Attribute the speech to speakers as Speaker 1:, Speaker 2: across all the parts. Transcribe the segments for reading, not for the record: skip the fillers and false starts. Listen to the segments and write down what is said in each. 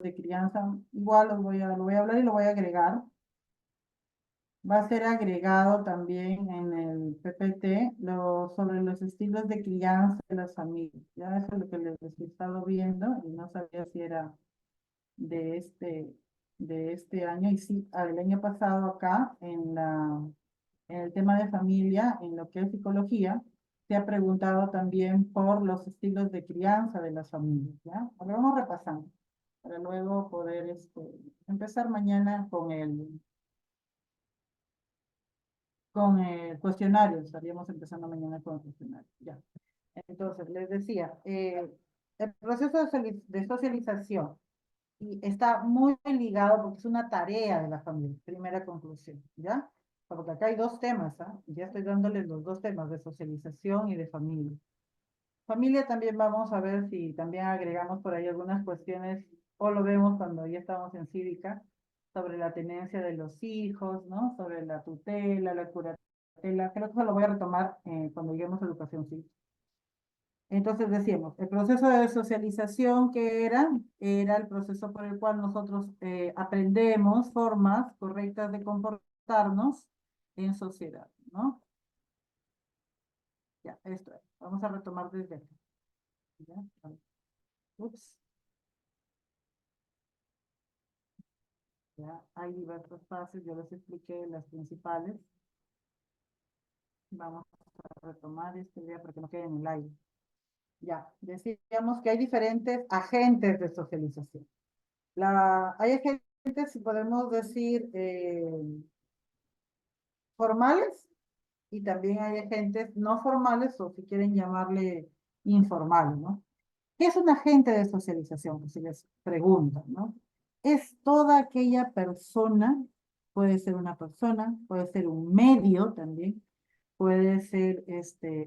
Speaker 1: de crianza, igual lo voy a hablar y lo voy a agregar. Va a ser agregado también en el PPT sobre los estilos de crianza de las familias. Ya eso es lo que les he estado viendo y no sabía si era de este año. Y sí, el año pasado acá en el tema de familia, en lo que es psicología, se ha preguntado también por los estilos de crianza de las familias, ¿ya? Ahora vamos repasando, para luego poder empezar mañana con el cuestionario. Estaríamos empezando mañana con el cuestionario, ya. Entonces, les decía, el proceso de socialización y está muy ligado porque es una tarea de la familia, primera conclusión, ¿ya? Porque acá hay dos temas, ¿ah? Ya estoy dándoles los dos temas de socialización y de familia. Familia también vamos a ver si también agregamos por ahí algunas cuestiones, o lo vemos cuando ya estamos en cívica, sobre la tenencia de los hijos, ¿no? Sobre la tutela, la curatela. Creo que eso lo voy a retomar cuando lleguemos a educación cívica. Entonces decíamos, el proceso de socialización que era el proceso por el cual nosotros aprendemos formas correctas de comportarnos en sociedad, ¿no? Ya, esto es. Vamos a retomar desde aquí. ¿Ya? Ups. Ya, hay diversas fases, yo les expliqué las principales. Vamos a retomar esta idea para que no quede en el aire. Ya, decíamos que hay diferentes agentes de socialización. Hay agentes, si podemos decir, formales, y también hay agentes no formales, o si quieren llamarle informales, ¿no? ¿Qué es un agente de socialización? Pues si les preguntan, ¿no? Es toda aquella persona, puede ser una persona, puede ser un medio también, puede ser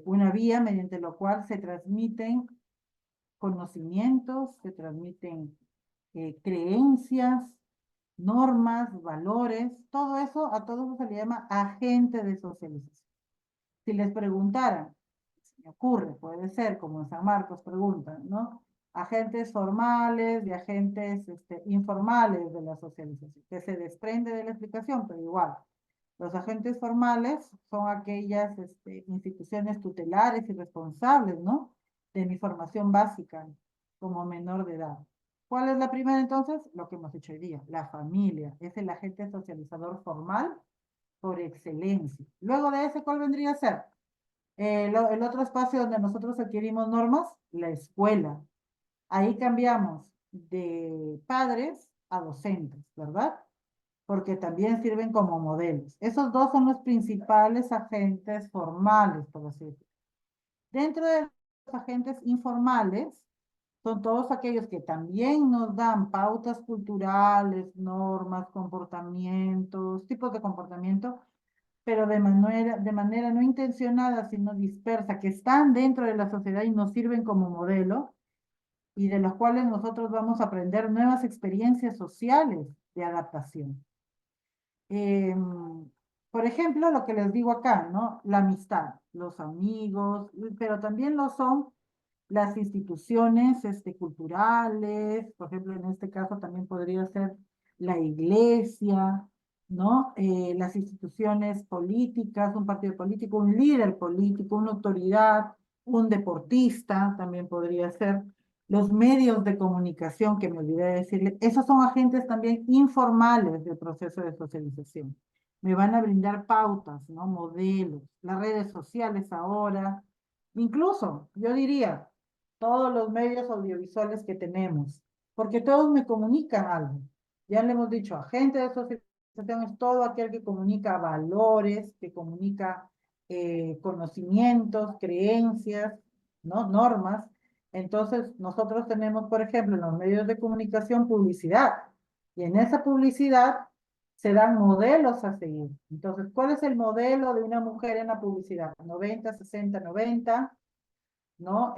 Speaker 1: una vía mediante lo cual se transmiten conocimientos, se transmiten creencias, normas, valores, todo eso, a todo eso se le llama agente de socialización. Si les preguntaran, se me ocurre, puede ser, como en San Marcos preguntan, ¿no? Agentes formales y agentes informales de la socialización, que se desprende de la explicación, pero igual. Los agentes formales son aquellas instituciones tutelares y responsables, ¿no? De mi formación básica como menor de edad. ¿Cuál es la primera entonces? Lo que hemos hecho hoy día, la familia. Es el agente socializador formal por excelencia. Luego de ese, ¿cuál vendría a ser? El otro espacio donde nosotros adquirimos normas, la escuela. Ahí cambiamos de padres a docentes, ¿verdad? Porque también sirven como modelos. Esos dos son los principales agentes formales, por así decirlo. Dentro de los agentes informales, son todos aquellos que también nos dan pautas culturales, normas, comportamientos, tipos de comportamiento, pero de manera no intencionada, sino dispersa, que están dentro de la sociedad y nos sirven como modelo, y de los cuales nosotros vamos a aprender nuevas experiencias sociales de adaptación. Por ejemplo, lo que les digo acá, ¿no? La amistad, los amigos, pero también lo son las instituciones culturales, por ejemplo, en este caso también podría ser la iglesia, ¿no? Las instituciones políticas, un partido político, un líder político, una autoridad, un deportista, también podría ser. Los medios de comunicación, que me olvidé de decirle, esos son agentes también informales del proceso de socialización. Me van a brindar pautas, ¿no? Modelos, las redes sociales ahora, incluso, yo diría, todos los medios audiovisuales que tenemos, porque todos me comunican algo. Ya le hemos dicho, agente de socialización es todo aquel que comunica valores, que comunica conocimientos, creencias, ¿no? Normas. Entonces, nosotros tenemos, por ejemplo, en los medios de comunicación publicidad, y en esa publicidad se dan modelos a seguir. Entonces, ¿cuál es el modelo de una mujer en la publicidad? 90, 60, 90, ¿no?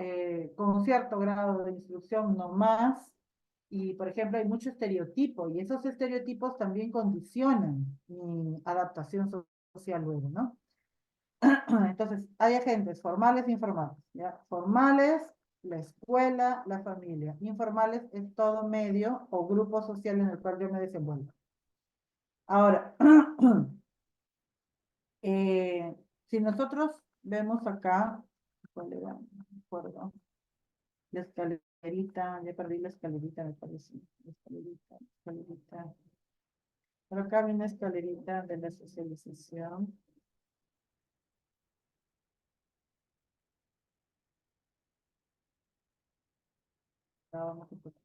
Speaker 1: Con cierto grado de instrucción, no más. Y, por ejemplo, hay mucho estereotipo, y esos estereotipos también condicionan mi adaptación social luego, ¿no? Entonces, hay agentes formales e informales, ¿ya? Formales, la escuela, la familia. Informales es todo medio o grupo social en el cual yo me desenvuelvo. Ahora, si nosotros vemos acá, ¿cuál era? No me acuerdo. La escalerita, ya perdí la escalerita, me parece. La escalerita, la escalerita. Pero acá viene una escalerita de la socialización.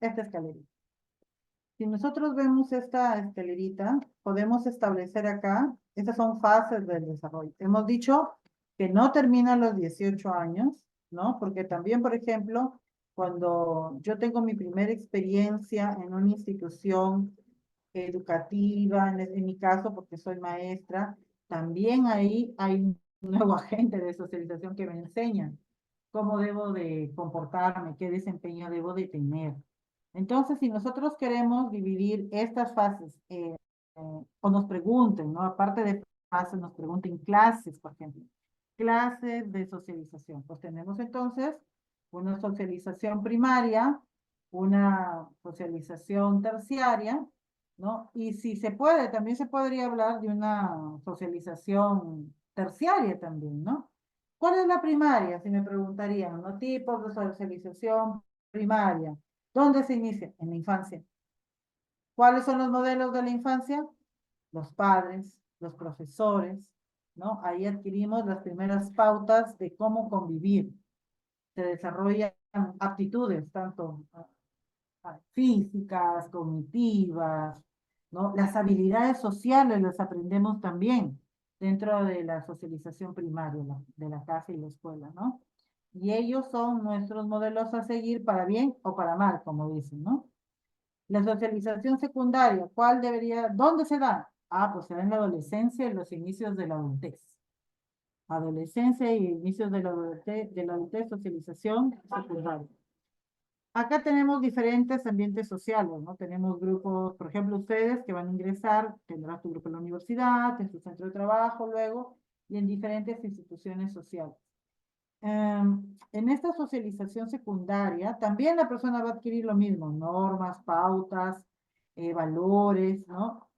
Speaker 1: Esta escalerita. Si nosotros vemos esta escalerita, podemos establecer acá, estas son fases del desarrollo. Hemos dicho que no termina a los 18 años, ¿no? Porque también, por ejemplo, cuando yo tengo mi primera experiencia en una institución educativa, en mi caso, porque soy maestra, también ahí hay un nuevo agente de socialización que me enseña cómo debo de comportarme, qué desempeño debo de tener. Entonces, si nosotros queremos dividir estas fases, o nos pregunten, ¿no? Aparte de fases, nos pregunten clases, por ejemplo, clases de socialización. Pues tenemos entonces una socialización primaria, una socialización terciaria, ¿no? Y si se puede, también se podría hablar de una socialización terciaria también, ¿no? ¿Cuál es la primaria? Si me preguntarían, ¿no? Tipos de socialización primaria. ¿Dónde se inicia? En la infancia. ¿Cuáles son los modelos de la infancia? Los padres, los profesores, ¿no? Ahí adquirimos las primeras pautas de cómo convivir. Se desarrollan aptitudes, tanto físicas, cognitivas, ¿no? Las habilidades sociales las aprendemos también dentro de la socialización primaria, de la casa y la escuela, ¿no? Y ellos son nuestros modelos a seguir para bien o para mal, como dicen, ¿no? La socialización secundaria, ¿cuál debería, dónde se da? Ah, pues se da en la adolescencia y los inicios de la adultez. Adolescencia y inicios de la adultez, socialización secundaria. Acá tenemos diferentes ambientes sociales, ¿no? Tenemos grupos, por ejemplo, ustedes que van a ingresar, tendrán tu grupo en la universidad, en su centro de trabajo luego, y en diferentes instituciones sociales. En esta socialización secundaria, también la persona va a adquirir lo mismo, normas, pautas, valores, ¿no?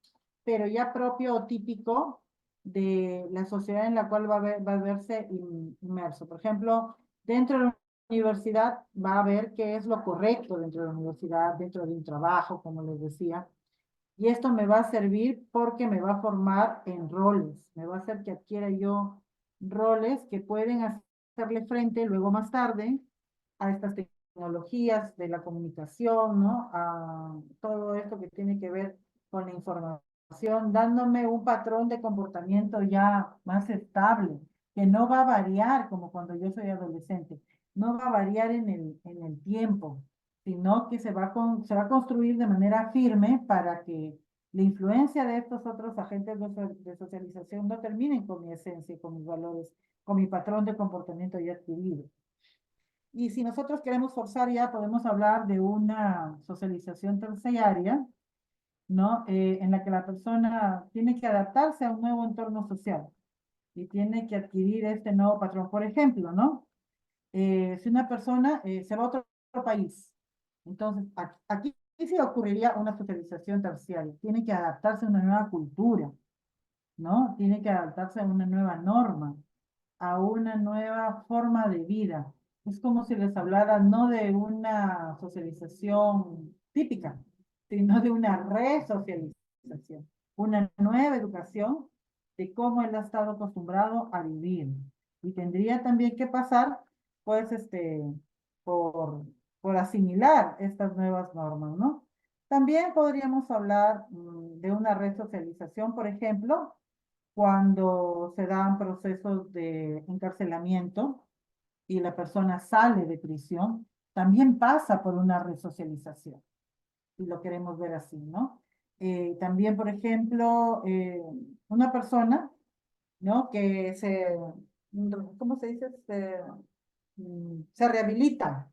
Speaker 1: Pero ya propio o típico de la sociedad en la cual va a verse inmerso. Por ejemplo, dentro de la universidad va a ver qué es lo correcto dentro de la universidad, dentro de un trabajo, como les decía. Y esto me va a servir porque me va a formar en roles, me va a hacer que adquiera yo roles que pueden hacerle frente luego más tarde a estas tecnologías de la comunicación, ¿no? A todo esto que tiene que ver con la información, dándome un patrón de comportamiento ya más estable, que no va a variar como cuando yo soy adolescente, no va a variar en el tiempo, sino que se va a construir de manera firme para que la influencia de estos otros agentes de socialización no terminen con mi esencia, con mis valores, con mi patrón de comportamiento ya adquirido. Y si nosotros queremos forzar ya, podemos hablar de una socialización terciaria, ¿no? En la que la persona tiene que adaptarse a un nuevo entorno social y tiene que adquirir este nuevo patrón. Por ejemplo, ¿no? Si una persona se va a otro país, entonces aquí sí ocurriría una socialización terciaria. Tiene que adaptarse a una nueva cultura, ¿no? Tiene que adaptarse a una nueva norma, a una nueva forma de vida. Es como si les hablara no de una socialización típica, sino de una resocialización, una nueva educación de cómo él ha estado acostumbrado a vivir. Y tendría también que pasar, pues, por, por asimilar estas nuevas normas, ¿no? También podríamos hablar de una resocialización, por ejemplo, cuando se dan procesos de encarcelamiento y la persona sale de prisión, también pasa por una resocialización, si lo queremos ver así, ¿no? También, por ejemplo, una persona, ¿no? Que ¿cómo se dice? Se rehabilita,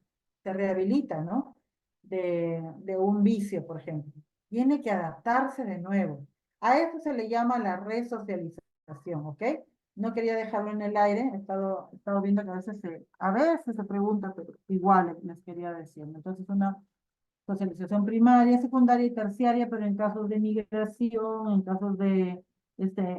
Speaker 1: ¿no? De un vicio, por ejemplo. Tiene que adaptarse de nuevo. A eso se le llama la resocialización, ¿ok? no quería dejarlo en el aire, he estado viendo que a veces se pregunta, pero igual les quería decir. Entonces, una socialización primaria, secundaria y terciaria, pero en casos de migración, en casos de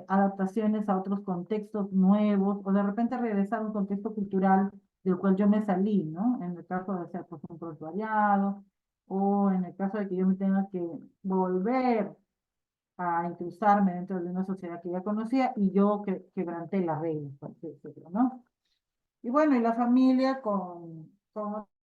Speaker 1: adaptaciones a otros contextos nuevos, o de repente regresar a un contexto cultural del cual yo me salí, ¿no? En el caso de ser, pues, un prosvariado, o en el caso de que yo me tenga que volver a incrustarme dentro de una sociedad que ya conocía y yo quebranté las reglas, por así decirlo, ¿no? Y bueno, y la familia con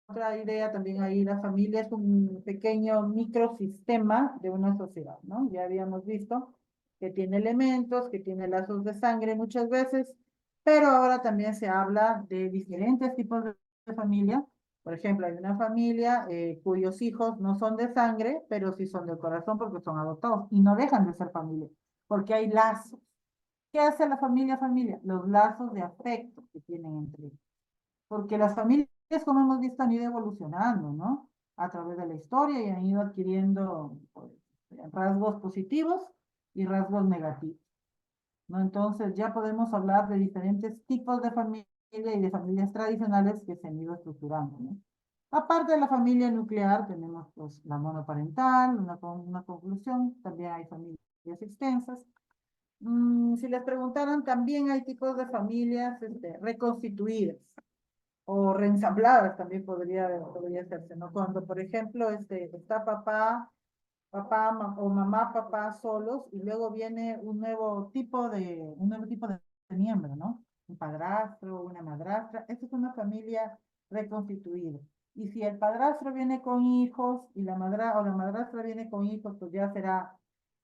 Speaker 1: otra idea también ahí, la familia es un pequeño microsistema de una sociedad, ¿no? Ya habíamos visto que tiene elementos, que tiene lazos de sangre muchas veces, pero ahora también se habla de diferentes tipos de familia. Por ejemplo, hay una familia cuyos hijos no son de sangre, pero sí son del corazón porque son adoptados y no dejan de ser familia, porque hay lazos. ¿Qué hace la familia familia? Los lazos de afecto que tienen entre ellos. Porque las familias, como hemos visto, han ido evolucionando, ¿no? A través de la historia y han ido adquiriendo, pues, rasgos positivos y rasgos negativos, ¿no? Entonces ya podemos hablar de diferentes tipos de familia y de familias tradicionales que se han ido estructurando, ¿no? Aparte de la familia nuclear, tenemos, pues, la monoparental, una conclusión, también hay familias extensas. Si les preguntaran, también hay tipos de familias reconstituidas o reensambladas, también podría hacerse, ¿no? Cuando, por ejemplo, está o mamá, papá solos, y luego viene un nuevo tipo de miembro, ¿no? Un padrastro, una madrastra. Esa es una familia reconstituida. Y si el padrastro viene con hijos y la madrastra viene con hijos, pues ya será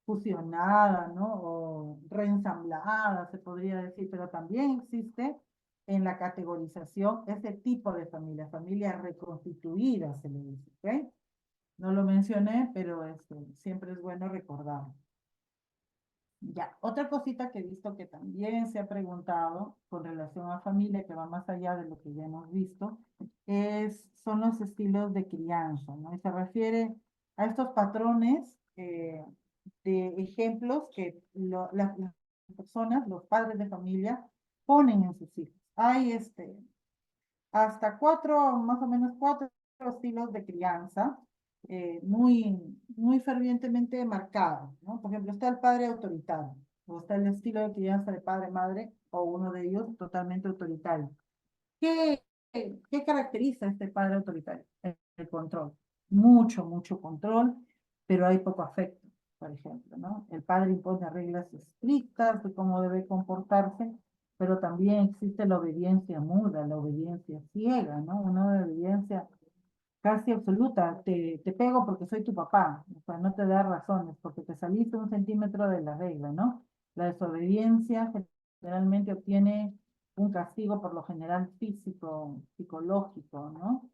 Speaker 1: fusionada, ¿no? O reensamblada, se podría decir, pero también existe en la categorización ese tipo de familia reconstituida, se le dice, ¿ok? No lo mencioné, pero siempre es bueno recordar. Ya, otra cosita que he visto que también se ha preguntado con relación a familia, que va más allá de lo que ya hemos visto, son los estilos de crianza, ¿no? Y se refiere a estos patrones de ejemplos que las personas, los padres de familia, ponen en sus hijos. Hay hasta más o menos cuatro estilos de crianza muy fervientemente marcados, ¿no? Por ejemplo, está el padre autoritario, o está el estilo de crianza de padre-madre, o uno de ellos totalmente autoritario. ¿Qué, ¿Qué caracteriza a este padre autoritario? El control. Mucho control, pero hay poco afecto, por ejemplo, ¿no? El padre impone reglas estrictas de cómo debe comportarse, pero también existe la obediencia muda, la obediencia ciega, ¿no? Una obediencia casi absoluta. Te pego porque soy tu papá, o sea, no te da razones, porque te saliste 1 centímetro de la regla, ¿no? La desobediencia generalmente obtiene un castigo, por lo general físico, psicológico, ¿no?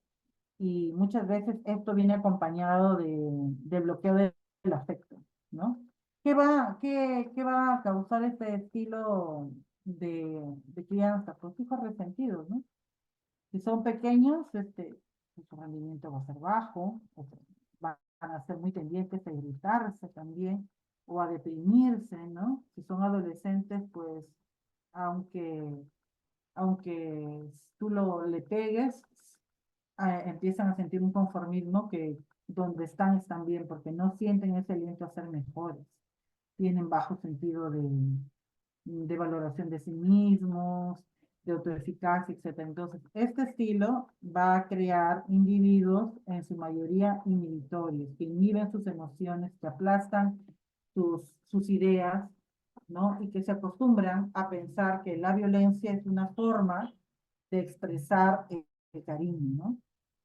Speaker 1: Y muchas veces esto viene acompañado de bloqueo del afecto, ¿no? ¿Qué va a causar este estilo de crianza? Pues hijos resentidos, ¿no? Si son pequeños, su rendimiento va a ser bajo, van a ser muy tendientes a irritarse también o a deprimirse, ¿no? Si son adolescentes, pues aunque, aunque tú le pegues, empiezan a sentir un conformismo que donde están bien, porque no sienten ese aliento a ser mejores. Tienen bajo sentido de valoración de sí mismos, de autoeficacia, etc. Entonces, este estilo va a crear individuos, en su mayoría inhibitorios, que inhiben sus emociones, que aplastan sus ideas, ¿no? Y que se acostumbran a pensar que la violencia es una forma de expresar el cariño, ¿no?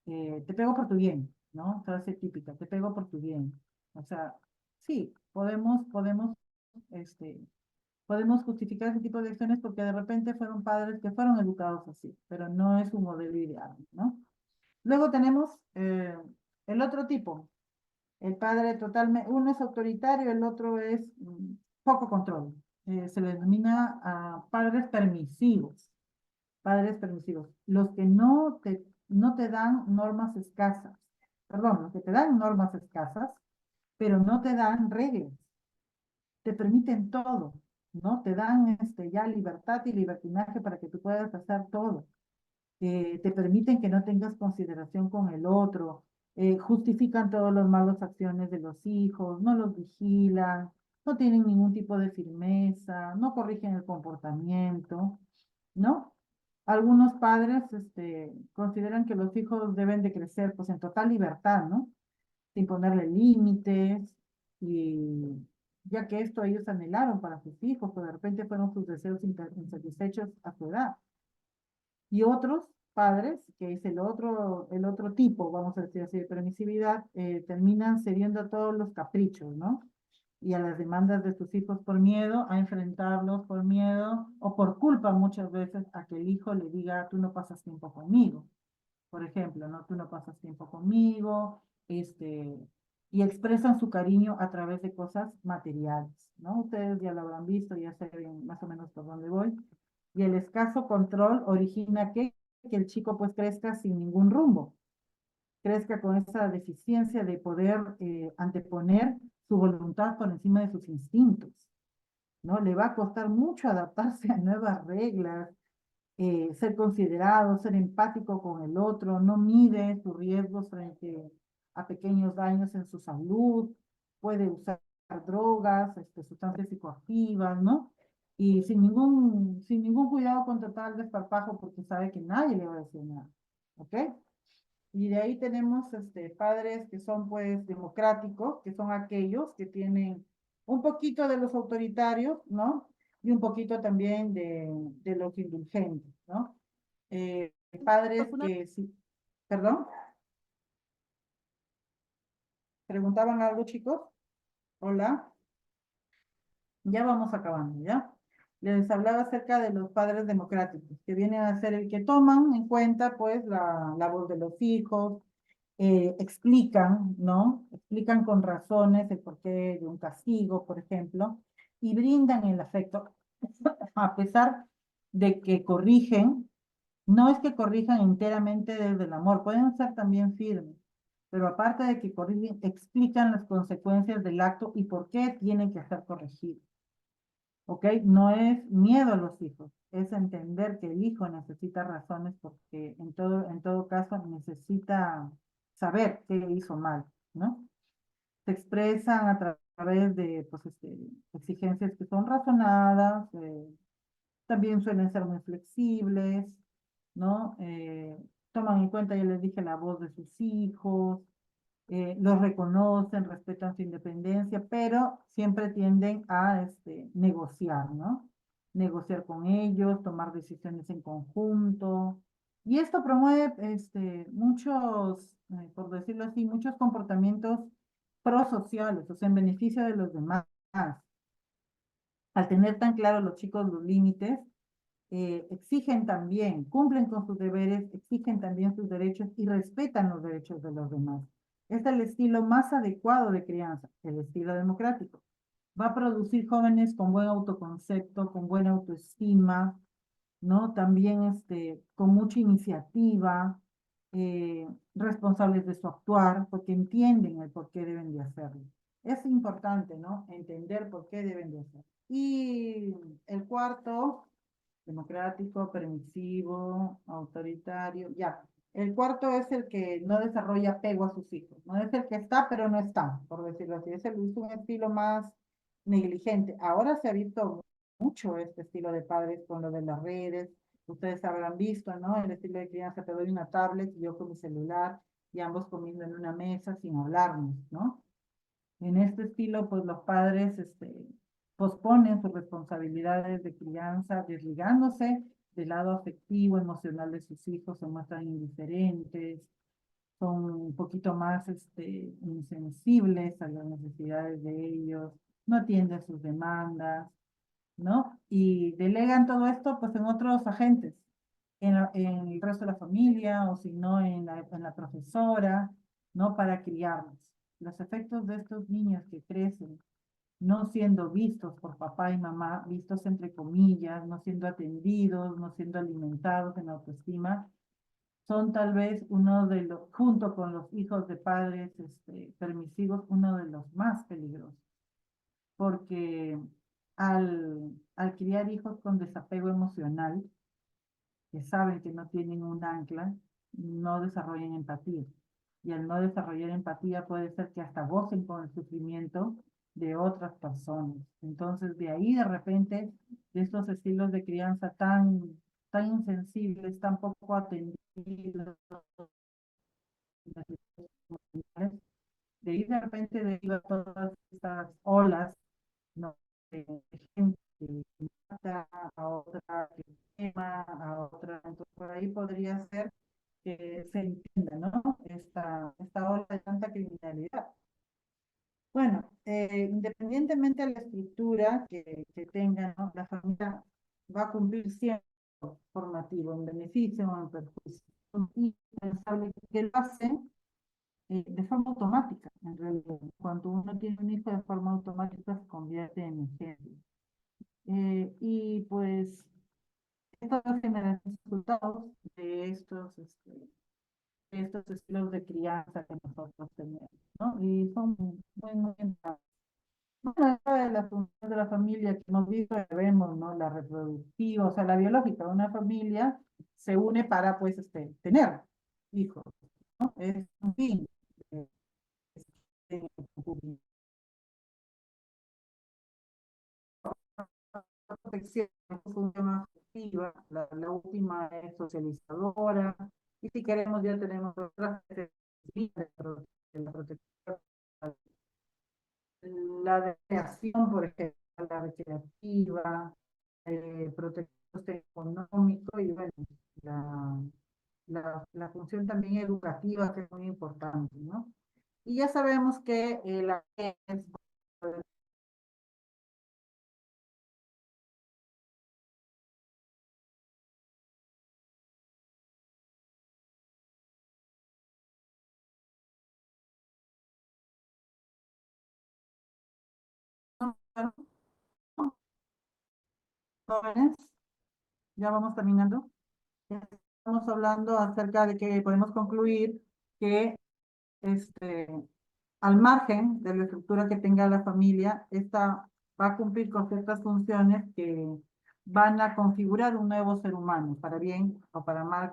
Speaker 1: Te pego por tu bien, ¿no? Frase típica, te pego por tu bien. O sea, sí, este, podemos justificar ese tipo de acciones porque de repente fueron padres que fueron educados así, pero no es un modelo ideal, ¿no? Luego tenemos el otro tipo, el padre totalmente, uno es autoritario, el otro es poco control. Se le denomina a padres permisivos, los que no te dan normas escasas, perdón, los que te dan normas escasas, pero no te dan reglas, te permiten todo. ¿no? Te dan ya libertad y libertinaje para que tú puedas hacer todo. Te permiten que no tengas consideración con el otro, justifican todas las malas acciones de los hijos, no los vigilan, no tienen ningún tipo de firmeza, no corrigen el comportamiento, ¿no? Algunos padres consideran que los hijos deben de crecer pues en total libertad, ¿no? Sin ponerle límites, y ya que esto ellos anhelaron para sus hijos, pero de repente fueron sus deseos insatisfechos a su edad. Y otros padres, que es el otro tipo, vamos a decir así, de permisividad, terminan cediendo a todos los caprichos, ¿no? Y a las demandas de sus hijos por miedo, a enfrentarlos por miedo o por culpa muchas veces a que el hijo le diga, tú no pasas tiempo conmigo, por ejemplo, ¿no? Tú no pasas tiempo conmigo, y expresan su cariño a través de cosas materiales, ¿no? Ustedes ya lo habrán visto, ya saben más o menos por dónde voy. Y el escaso control origina que el chico pues crezca sin ningún rumbo, crezca con esa deficiencia de poder anteponer su voluntad por encima de sus instintos, ¿no? Le va a costar mucho adaptarse a nuevas reglas, ser considerado, ser empático con el otro, no mide sus riesgos frente a pequeños daños en su salud, puede usar drogas, sustancias psicoactivas, ¿no? Y sin ningún cuidado contra tal desparpajo porque sabe que nadie le va a decir nada, ¿ok? Y de ahí tenemos padres que son pues democráticos, que son aquellos que tienen un poquito de los autoritarios, ¿no? Y un poquito también de los indulgentes, ¿no? Padres
Speaker 2: Alguna
Speaker 1: que sí, perdón, preguntaban algo, chicos. Hola, ya vamos acabando, ¿ya? Les hablaba acerca de los padres democráticos, que vienen a ser el que toman en cuenta, pues, la voz de los hijos, explican, ¿no? Explican con razones el porqué de un castigo, por ejemplo, y brindan el afecto, a pesar de que corrigen. No es que corrijan enteramente desde el amor, pueden ser también firmes, pero aparte de que corrigen, explican las consecuencias del acto y por qué tienen que ser corregidos. ¿Ok? No es miedo a los hijos, es entender que el hijo necesita razones porque en todo caso necesita saber qué hizo mal, ¿no? Se expresan a través de pues, exigencias que son razonadas, también suelen ser muy flexibles, ¿no? Toman en cuenta, ya les dije, la voz de sus hijos, los reconocen, respetan su independencia, pero siempre tienden a negociar, ¿no? Negociar con ellos, tomar decisiones en conjunto. Y esto promueve muchos, por decirlo así, muchos comportamientos prosociales, o sea, en beneficio de los demás. Al tener tan claros los chicos los límites, exigen también, cumplen con sus deberes, exigen también sus derechos y respetan los derechos de los demás. Es el estilo más adecuado de crianza, el estilo democrático. Va a producir jóvenes con buen autoconcepto, con buena autoestima, ¿no? También con mucha iniciativa, responsables de su actuar, porque entienden el por qué deben de hacerlo. Es importante, ¿no? Entender por qué deben de hacerlo. Y el cuarto, democrático, permisivo, autoritario, ya. El cuarto es el que no desarrolla apego a sus hijos, no es el que está, pero no está, por decirlo así. Es un estilo más negligente. Ahora se ha visto mucho este estilo de padres con lo de las redes. Ustedes habrán visto, ¿no? El estilo de crianza, te doy una tablet y yo con mi celular y ambos comiendo en una mesa sin hablarnos, ¿no? En este estilo, pues los padres posponen sus responsabilidades de crianza, desligándose del lado afectivo, emocional de sus hijos, se muestran indiferentes, son un poquito más insensibles a las necesidades de ellos, no atienden sus demandas, ¿no? Y delegan todo esto pues en otros agentes, en el resto de la familia o si no en la profesora, ¿no? Para criarlos. Los efectos de estos niños que crecen no siendo vistos por papá y mamá, vistos entre comillas, no siendo atendidos, no siendo alimentados en autoestima, son tal vez uno de los, junto con los hijos de padres permisivos, uno de los más peligrosos. Porque al criar hijos con desapego emocional, que saben que no tienen un ancla, no desarrollan empatía. Y al no desarrollar empatía puede ser que hasta gocen con el sufrimiento de otras personas. Entonces, de ahí de repente, de estos estilos de crianza tan insensibles, tan poco atendidos, de ahí de repente deriva todas estas olas, ¿no? De gente que mata a otra, que quema a otra. Entonces, por ahí podría ser que se entienda, ¿no? Esta ola de tanta criminalidad. Bueno, independientemente de la estructura que tenga, ¿no? La familia va a cumplir siempre formativo, en beneficio o en perjuicio. Y pensable que lo hacen de forma automática, en realidad. Cuando uno tiene un hijo de forma automática se convierte en ejemplo. Y pues esto va a generar resultados de estos estilos de crianza que nosotros tenemos, ¿no? Y son muy importantes. Una de las funciones de la familia que hemos visto, vemos, ¿no? La reproductiva, o sea, la biológica, una familia se une para, pues, tener hijos, ¿no? Es un fin. Protección, función afectiva, la última es socializadora, y si queremos ya tenemos otras la protección, la de creación, por ejemplo, la recreativa, protección económico y bueno, la, la función también educativa que es muy importante, ¿no? Y ya sabemos que la es jóvenes, ya vamos terminando. Estamos hablando acerca de que podemos concluir que este, al margen de la estructura que tenga la familia, esta va a cumplir con ciertas funciones que van a configurar un nuevo ser humano, para bien o para mal.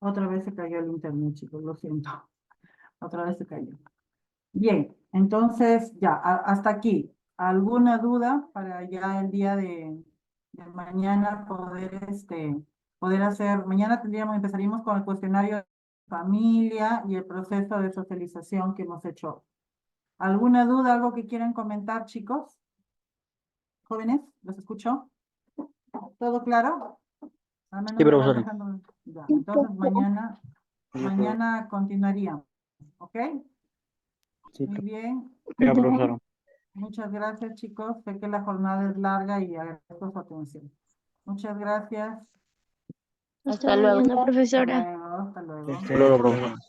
Speaker 1: Otra vez se cayó el internet, chicos, lo siento. Otra vez se cayó. Bien, entonces ya, hasta aquí. ¿Alguna duda para ya el día de mañana poder, poder hacer? Mañana empezaríamos con el cuestionario de familia y el proceso de socialización que hemos hecho. ¿Alguna duda, algo que quieran comentar, chicos? Jóvenes, ¿los escucho? ¿Todo claro? Al
Speaker 2: Sí,
Speaker 1: menos me van
Speaker 2: profesor.
Speaker 1: dejando. Ya, entonces mañana continuaríamos, ¿ok?
Speaker 2: Sí,
Speaker 1: Muy bien.
Speaker 2: ya, profesor.
Speaker 1: Muchas gracias, chicos. Sé que la jornada es larga y agradezco su atención. Muchas gracias.
Speaker 3: Hasta luego, profesora.
Speaker 1: Hasta luego. Hasta luego.
Speaker 2: Hasta luego, profesor.